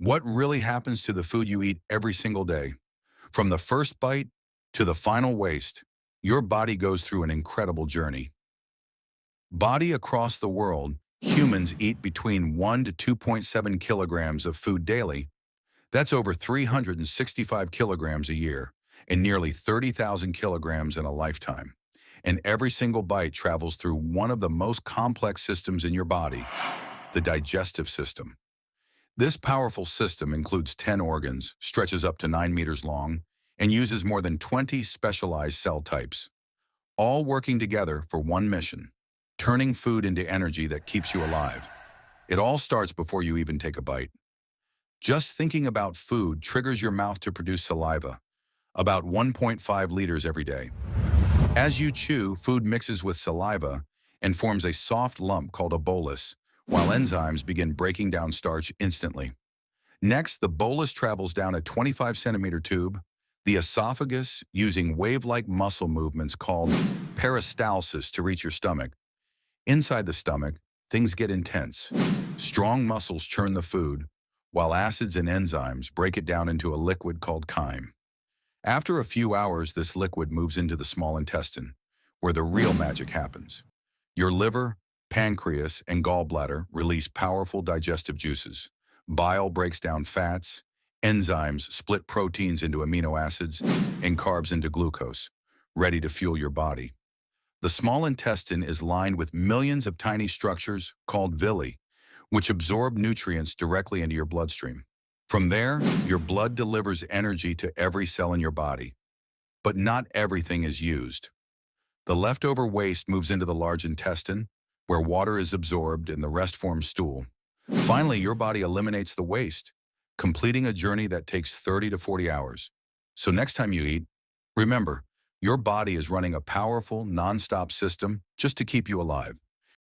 What really happens to the food you eat every single day? From the first bite to the final waste, your body goes through an incredible journey. Body across the world, humans eat between 1 to 2.7 kilograms of food daily. That's over 365 kilograms a year and nearly 30,000 kilograms in a lifetime. And every single bite travels through one of the most complex systems in your body, the digestive system. This powerful system includes 10 organs, stretches up to 9 meters long, and uses more than 20 specialized cell types, all working together for one mission: turning food into energy that keeps you alive. It all starts before you even take a bite. Just thinking about food triggers your mouth to produce saliva, about 1.5 liters every day. As you chew, food mixes with saliva and forms a soft lump called a bolus, while enzymes begin breaking down starch instantly. Next, the bolus travels down a 25-centimeter tube, the esophagus, using wave-like muscle movements called peristalsis to reach your stomach. Inside the stomach, things get intense. Strong muscles churn the food, while acids and enzymes break it down into a liquid called chyme. After a few hours, this liquid moves into the small intestine, where the real magic happens. Your liver, pancreas, and gallbladder release powerful digestive juices. Bile breaks down fats, enzymes split proteins into amino acids, and carbs into glucose, ready to fuel your body. The small intestine is lined with millions of tiny structures called villi, which absorb nutrients directly into your bloodstream. From there, your blood delivers energy to every cell in your body. But not everything is used. The leftover waste moves into the large intestine, where water is absorbed and the rest forms stool. Finally, your body eliminates the waste, completing a journey that takes 30 to 40 hours. So next time you eat, remember, your body is running a powerful, non-stop system just to keep you alive.